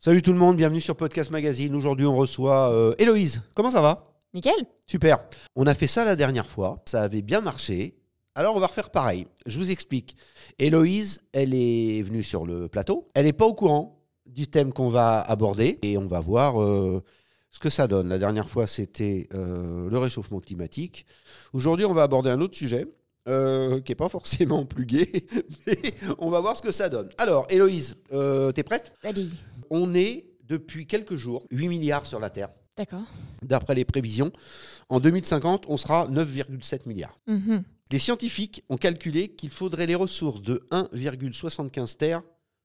Salut tout le monde, bienvenue sur Podcast Magazine. Aujourd'hui, on reçoit Héloïse. Comment ça va? Nickel. Super. On a fait ça la dernière fois, ça avait bien marché. Alors, on va refaire pareil. Je vous explique. Héloïse, elle est venue sur le plateau. Elle n'est pas au courant du thème qu'on va aborder et on va voir ce que ça donne. La dernière fois, c'était le réchauffement climatique. Aujourd'hui, on va aborder un autre sujet qui n'est pas forcément plus gai, mais on va voir ce que ça donne. Alors, Héloïse, t'es prête? Ready. On est, depuis quelques jours, 8 milliards sur la Terre. D'accord. D'après les prévisions, en 2050, on sera 9,7 milliards. Les scientifiques ont calculé qu'il faudrait les ressources de 1,75 terres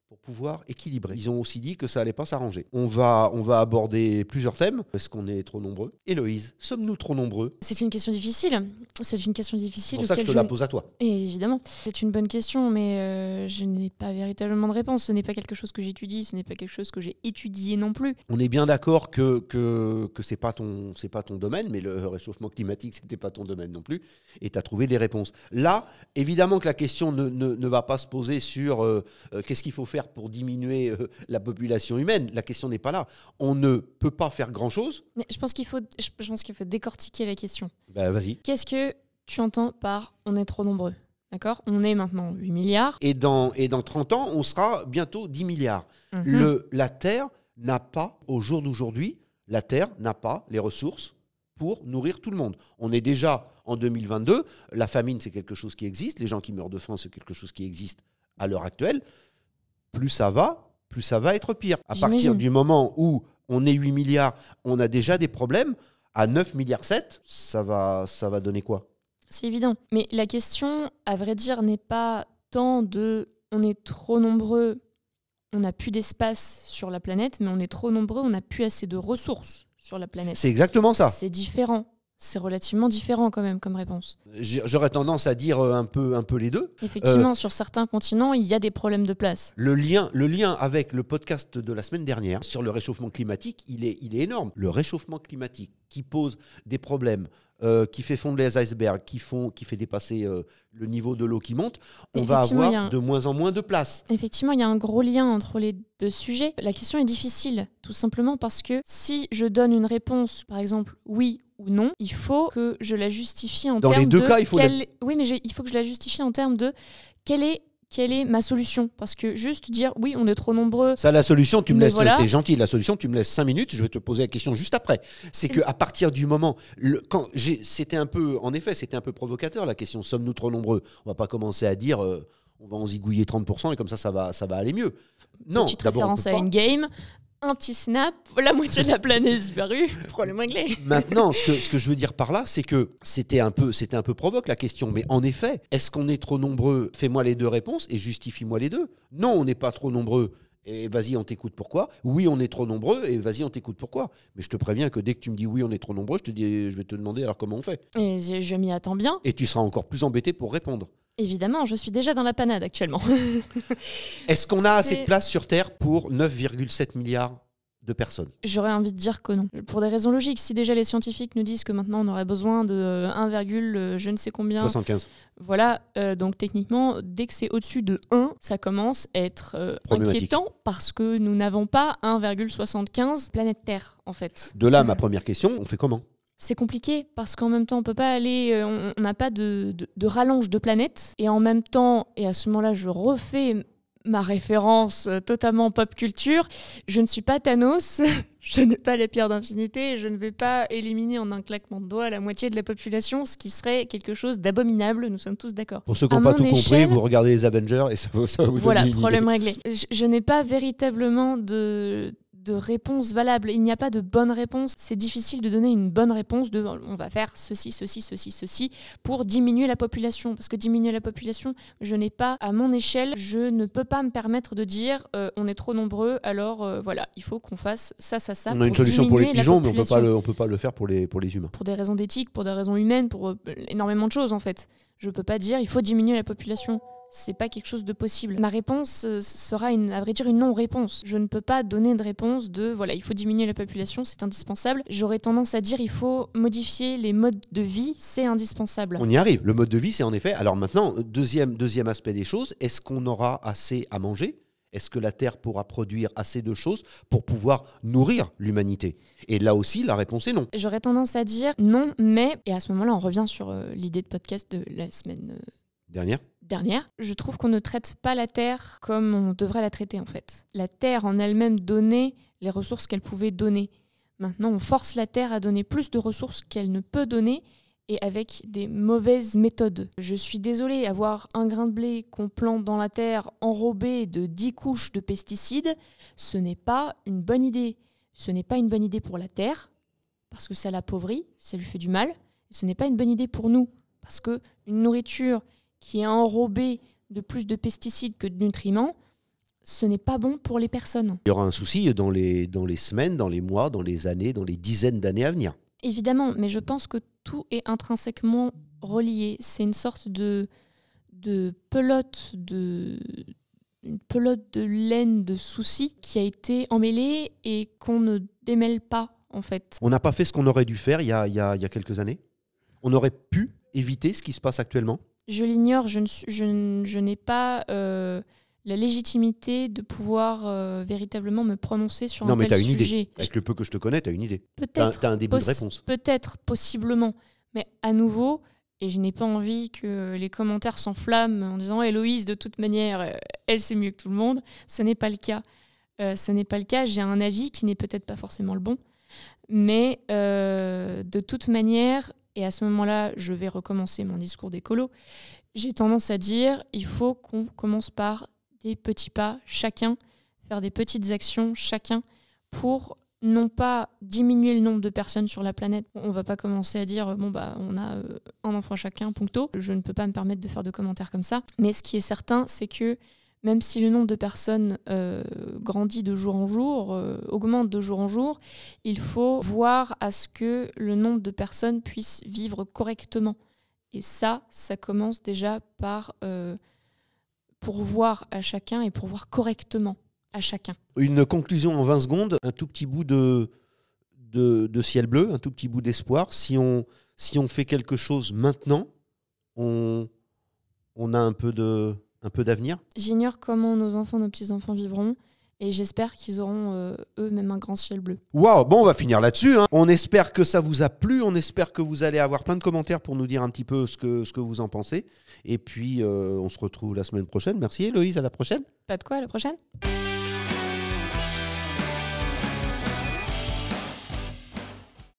pour pouvoir équilibrer. Ils ont aussi dit que ça n'allait pas s'arranger. On va aborder plusieurs thèmes. Est-ce qu'on est trop nombreux? Héloïse, sommes-nous trop nombreux? C'est une question difficile. C'est une question difficile. C'est pour ça que je te la pose à toi. Et évidemment, c'est une bonne question, mais je n'ai pas véritablement de réponse. Ce n'est pas quelque chose que j'étudie, ce n'est pas quelque chose que j'ai étudié non plus. On est bien d'accord que c'est pas ton domaine, mais le réchauffement climatique, c'était pas ton domaine non plus, et tu as trouvé des réponses. Là, évidemment que la question ne va pas se poser sur qu'est-ce qu'il faut faire pour diminuer la population humaine. La question n'est pas là. On ne peut pas faire grand-chose. Mais je pense qu'il faut décortiquer la question. Bah, vas-y. Qu'est-ce que tu entends par « on est trop nombreux » ? D'accord ? On est maintenant 8 milliards. Et dans 30 ans, on sera bientôt 10 milliards. La Terre n'a pas, au jour d'aujourd'hui, la Terre n'a pas les ressources pour nourrir tout le monde. On est déjà en 2022. La famine, c'est quelque chose qui existe. Les gens qui meurent de faim, c'est quelque chose qui existe à l'heure actuelle. Plus ça va être pire. À partir du moment où on est 8 milliards, on a déjà des problèmes. À 9 milliards 7, ça va donner quoi? C'est évident. Mais la question, à vrai dire, n'est pas tant de « on est trop nombreux, on n'a plus d'espace sur la planète », mais on est trop nombreux, on n'a plus assez de ressources sur la planète. C'est exactement ça. C'est différent. C'est relativement différent quand même comme réponse. J'aurais tendance à dire un peu les deux. Effectivement, sur certains continents, il y a des problèmes de place. Le lien avec le podcast de la semaine dernière sur le réchauffement climatique, il est énorme. Le réchauffement climatique qui pose des problèmes, qui fait fondre les icebergs, qui fait dépasser le niveau de l'eau qui monte, on va avoir de moins en moins de place. Effectivement, il y a un gros lien entre les deux sujets. La question est difficile, tout simplement parce que si je donne une réponse, par exemple, oui ou non, il faut que je la justifie en termes de... Dans les deux cas, il faut... Oui, mais il faut que je la justifie en termes de quelle est ma solution? Parce que juste dire oui, on est trop nombreux. Ça, la solution, tu me laisses. Voilà. T'es gentil. La solution, tu me laisses 5 minutes. Je vais te poser la question juste après. C'est qu'à partir du moment. C'était un peu provocateur la question. Sommes-nous trop nombreux? On va pas commencer à dire on va en zigouiller 30% et comme ça va aller mieux. Non, petite référence à Endgame. Un petit snap, la moitié de la planète disparue, problème réglé. Maintenant, ce que je veux dire par là, c'est que c'était un peu provoque la question. Mais en effet, est-ce qu'on est trop nombreux? Fais-moi les deux réponses et justifie-moi les deux. Non, on n'est pas trop nombreux. Et vas-y, on t'écoute pourquoi. Oui, on est trop nombreux et vas-y, on t'écoute pourquoi. Mais je te préviens que dès que tu me dis oui, on est trop nombreux, je vais te demander alors comment on fait. Et je m'y attends bien. Et tu seras encore plus embêté pour répondre. Évidemment, je suis déjà dans la panade actuellement. Est-ce qu'on a assez de place sur Terre pour 9,7 milliards de personnes? J'aurais envie de dire que non. Pour des raisons logiques, si déjà les scientifiques nous disent que maintenant on aurait besoin de 1, je ne sais combien... 75. Voilà, donc techniquement, dès que c'est au-dessus de 1, ça commence à être inquiétant parce que nous n'avons pas 1,75 planète Terre, en fait. De là, ma première question, on fait comment? C'est compliqué parce qu'en même temps, on peut pas aller, on n'a pas de rallonge de planète. Et en même temps, et à ce moment-là, je refais ma référence totalement pop culture, je ne suis pas Thanos, je n'ai pas les pierres d'infinité, je ne vais pas éliminer en un claquement de doigts la moitié de la population, ce qui serait quelque chose d'abominable, nous sommes tous d'accord. Pour ceux qui n'ont pas tout compris, vous regardez les Avengers et ça vous voilà, donne une problème idée. réglé. Je n'ai pas véritablement de réponse valable. Il n'y a pas de bonne réponse. C'est difficile de donner une bonne réponse de on va faire ceci pour diminuer la population. Parce que diminuer la population, je n'ai pas, à mon échelle, je ne peux pas me permettre de dire on est trop nombreux, alors voilà, il faut qu'on fasse ça. On a une solution pour les pigeons, mais on peut pas le faire pour les humains. Pour des raisons d'éthique, pour des raisons humaines, pour énormément de choses en fait. Je peux pas dire il faut diminuer la population. C'est pas quelque chose de possible. Ma réponse sera, à vrai dire, une non-réponse. Je ne peux pas donner de réponse de voilà, il faut diminuer la population, c'est indispensable. J'aurais tendance à dire il faut modifier les modes de vie, c'est indispensable. On y arrive. Le mode de vie, c'est en effet. Alors maintenant, deuxième aspect des choses, est-ce qu'on aura assez à manger? Est-ce que la Terre pourra produire assez de choses pour pouvoir nourrir l'humanité? Et là aussi, la réponse est non. J'aurais tendance à dire non, mais, et à ce moment-là, on revient sur l'idée de podcast de la semaine dernière. Je trouve qu'on ne traite pas la Terre comme on devrait la traiter, en fait. La Terre en elle-même donnait les ressources qu'elle pouvait donner. Maintenant, on force la Terre à donner plus de ressources qu'elle ne peut donner, et avec des mauvaises méthodes. Je suis désolée, avoir un grain de blé qu'on plante dans la terre enrobé de 10 couches de pesticides, ce n'est pas une bonne idée. Ce n'est pas une bonne idée pour la terre, parce que ça l'appauvrit, ça lui fait du mal. Et ce n'est pas une bonne idée pour nous, parce qu'une nourriture qui est enrobée de plus de pesticides que de nutriments, ce n'est pas bon pour les personnes. Il y aura un souci dans les semaines, dans les mois, dans les années, dans les dizaines d'années à venir. Évidemment, mais je pense que tout est intrinsèquement relié. C'est une sorte de pelote, une pelote de laine de soucis qui a été emmêlée et qu'on ne démêle pas, en fait. On n'a pas fait ce qu'on aurait dû faire il y a quelques années. On aurait pu éviter ce qui se passe actuellement. Je l'ignore, je n'ai pas la légitimité de pouvoir véritablement me prononcer sur un tel sujet. Non, mais tu as une idée. Avec le peu que je te connais, tu as une idée. Peut-être. Tu as un début de réponse. Peut-être, possiblement. Mais à nouveau, et je n'ai pas envie que les commentaires s'enflamment en disant « Héloïse, de toute manière, elle sait mieux que tout le monde ». Ce n'est pas le cas. Ce n'est pas le cas. J'ai un avis qui n'est peut-être pas forcément le bon. Mais de toute manière, et à ce moment-là, je vais recommencer mon discours d'écolo, j'ai tendance à dire il faut qu'on commence par des petits pas, chacun, faire des petites actions, chacun, pour non pas diminuer le nombre de personnes sur la planète. On ne va pas commencer à dire on a un enfant chacun, puncto. Je ne peux pas me permettre de faire de commentaires comme ça. Mais ce qui est certain, c'est que même si le nombre de personnes grandit de jour en jour, augmente de jour en jour, il faut voir à ce que le nombre de personnes puissent vivre correctement. Et ça commence déjà par pourvoir à chacun et pourvoir correctement à chacun. Une conclusion en 20 secondes, un tout petit bout de ciel bleu, un tout petit bout d'espoir. Si on fait quelque chose maintenant, on a un peu d'avenir. J'ignore comment nos enfants, nos petits-enfants vivront. Et j'espère qu'ils auront eux-mêmes un grand ciel bleu. Waouh, bon, on va finir là-dessus. On espère que ça vous a plu. On espère que vous allez avoir plein de commentaires pour nous dire un petit peu ce que vous en pensez. Et puis, on se retrouve la semaine prochaine. Merci Héloïse, à la prochaine. Pas de quoi, à la prochaine.